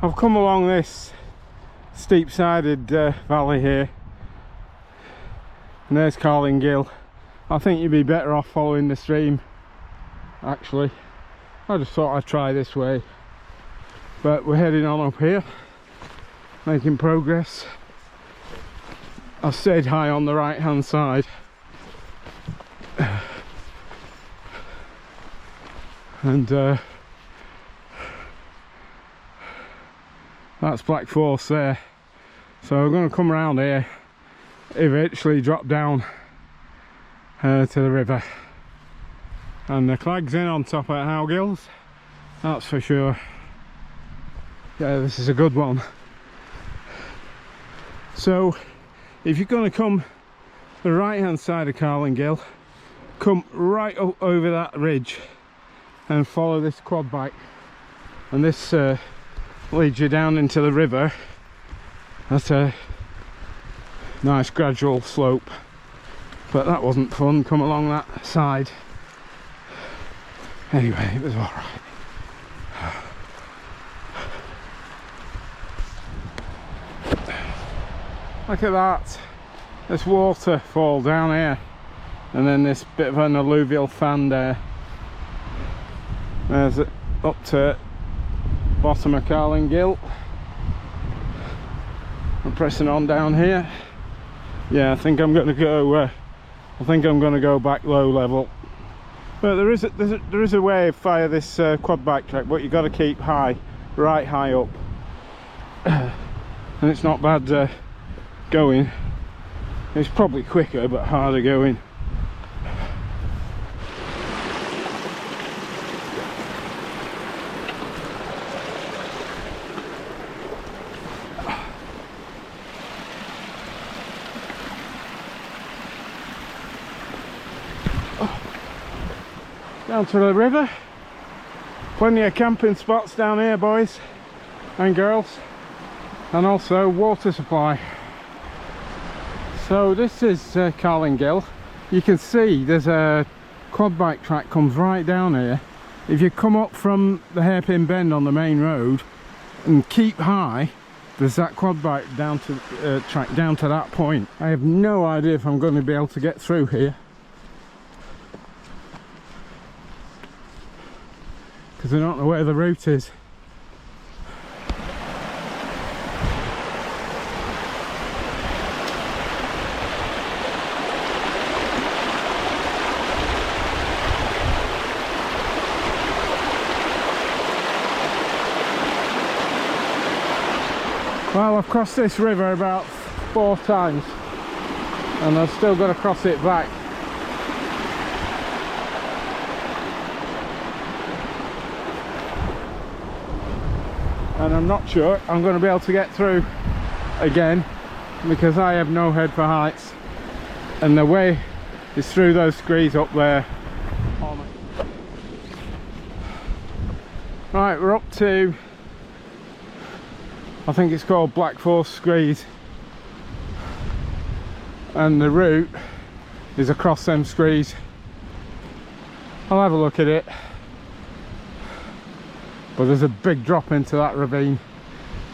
I've come along this steep-sided valley here, and there's Carling Gill. I think you'd be better off following the stream, actually. I just thought I'd try this way, but we're heading on up here, making progress. I stayed high on the right hand side, and that's Black Force there. So we're going to come around here, eventually drop down to the river, and the clag's in on top at How Gills, that's for sure. Yeah, this is a good one. So if you're going to come the right hand side of Carling Gill, come right up over that ridge and follow this quad bike, and this leads you down into the river. That's a nice gradual slope, but that wasn't fun. Come along that side. Anyway, it was all right. Look at that, this waterfall down here, and then this bit of an alluvial fan there. There's it up to bottom of Carling Gill. I'm pressing on down here. Yeah, I think I'm going to go back low level. But there is a way via this quad bike track, but you've got to keep high, right high up, and it's not bad going. It's probably quicker but harder going. Down to the river. Plenty of camping spots down here, boys and girls, and also water supply. So this is Carling Gill. You can see there's a quad bike track comes right down here. If you come up from the hairpin bend on the main road and keep high, there's that quad bike down to track down to that point. I have no idea if I'm going to be able to get through here, because I don't know where the route is. Well, I've crossed this river about 4 times and I've still got to cross it back. And I'm not sure I'm going to be able to get through again, because I have no head for heights, and the way is through those screes up there. Right, we're up to, I think it's called Black Force Screes, and the route is across them screes. I'll have a look at it. But there's a big drop into that ravine,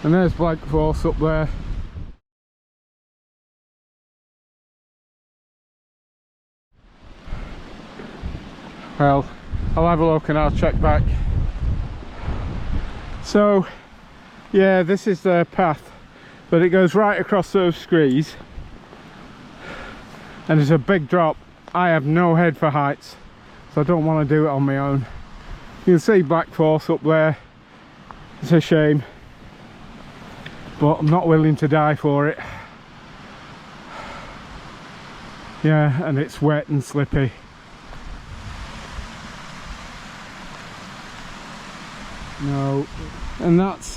and there's Black Force up there. Well, I'll have a look and I'll check back. So yeah, this is the path, but it goes right across those screes, and there's a big drop. I have no head for heights, so I don't want to do it on my own. You can see Black Force up there. It's a shame, but I'm not willing to die for it. Yeah, and it's wet and slippy. No, and that's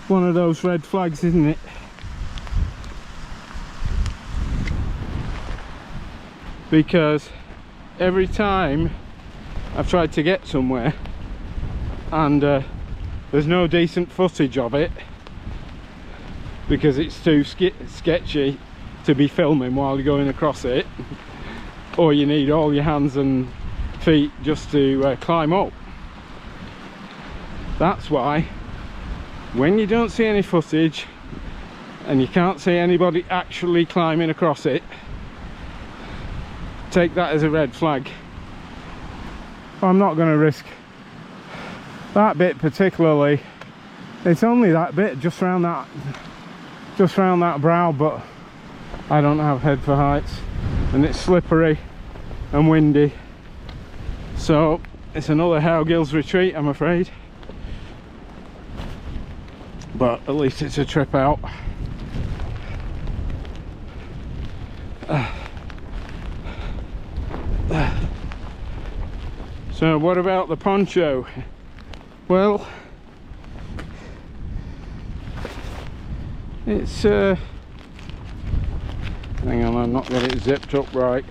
one of those red flags, isn't it? Because every time I've tried to get somewhere and there's no decent footage of it, because it's too sketchy to be filming while you're going across it, or you need all your hands and feet just to climb up. That's why when you don't see any footage and you can't see anybody actually climbing across it, take that as a red flag. I'm not going to risk that bit particularly. It's only that bit just round that brow, but I don't have head for heights, and it's slippery and windy, so it's another How Gill's retreat, I'm afraid. But at least it's a trip out. So what about the poncho? Well, it's hang on, I've not got it zipped up right.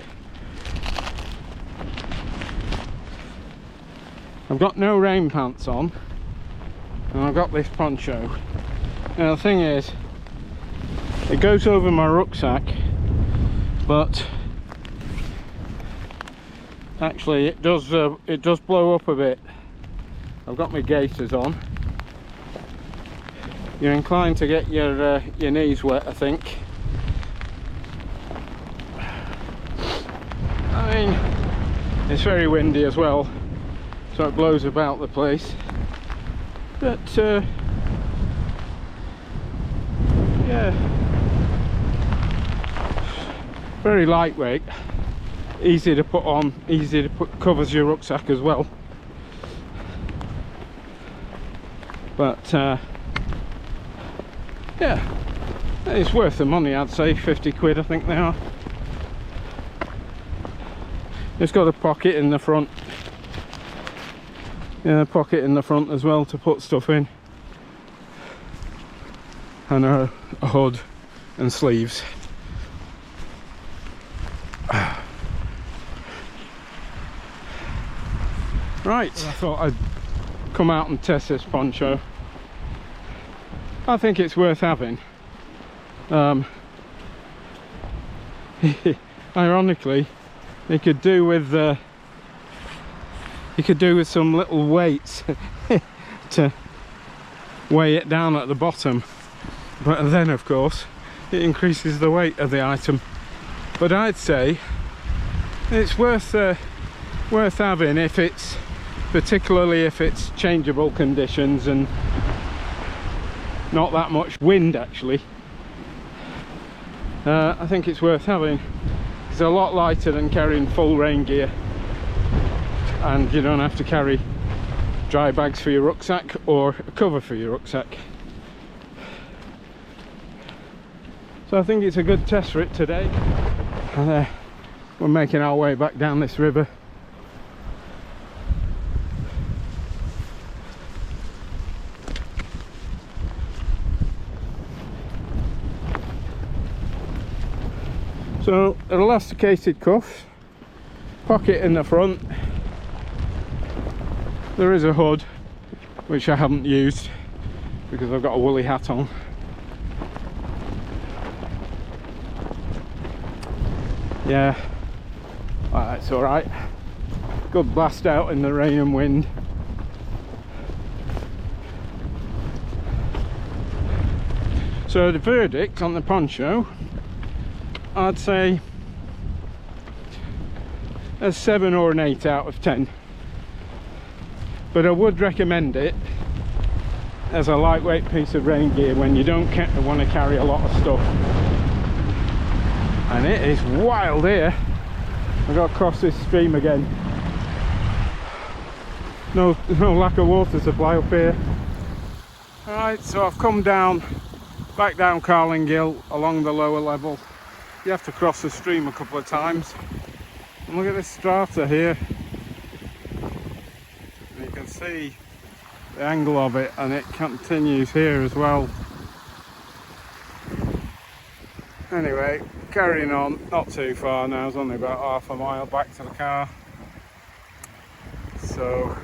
I've got no rain pants on and I've got this poncho. Now the thing is, it goes over my rucksack, but actually it does blow up a bit. I've got my gaiters on. You're inclined to get your knees wet, I think. I mean, it's very windy as well, so it blows about the place. But yeah, very lightweight, easy to put on, easy to put, covers your rucksack as well. But yeah, it's worth the money, I'd say. 50 quid I think they are. It's got a pocket in the front. Yeah, a pocket in the front as well to put stuff in, and a hood and sleeves. Right, I thought I'd come out and test this poncho. I think it's worth having. Ironically, you could do with some little weights to weigh it down at the bottom, but then of course it increases the weight of the item. But I'd say it's worth having, if it's particularly if it's changeable conditions and not that much wind. Actually, I think it's worth having. It's a lot lighter than carrying full rain gear, and you don't have to carry dry bags for your rucksack or a cover for your rucksack. So I think it's a good test for it today. We're making our way back down this river. So elasticated cuffs, pocket in the front. There is a hood which I haven't used because I've got a woolly hat on. Yeah, it's alright. Good blast out in the rain and wind. So the verdict on the poncho, I'd say a 7 or an 8 out of 10. But I would recommend it as a lightweight piece of rain gear when you don't want to carry a lot of stuff. And it is wild here. I've got to cross this stream again. No lack of water supply up here. Alright, so I've come down, back down Carling Gill along the lower level. You have to cross the stream a couple of times. And look at this strata here. And you can see the angle of it, and it continues here as well. Anyway, carrying on, not too far now, it's only about half a mile back to the car. So,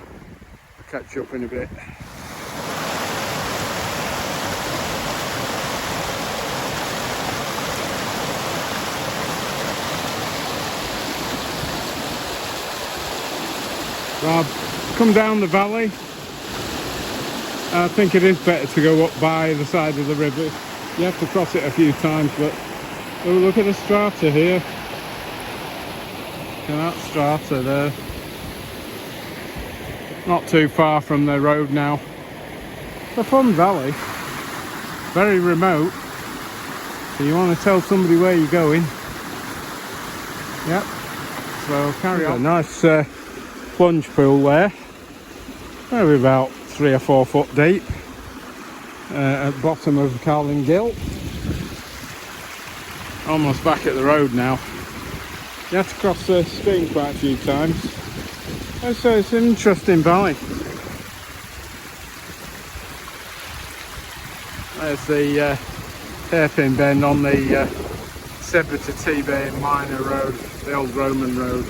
I'll catch you up in a bit. So I've come down the valley I think it is better to go up by the side of the river. You have to cross it a few times, but oh, look at the strata here. Look at that strata there. Not too far from the road now. It's a fun valley. Very remote. So you want to tell somebody where you're going. Yep. So carry on. A nice plunge pool there. Maybe about 3 or 4 foot deep. At the bottom of Carling Gill. Almost back at the road now. You have to cross the stream quite a few times. So it's an interesting valley. There's the hairpin bend on the Sebra to T-Bay Minor Road, the old Roman road.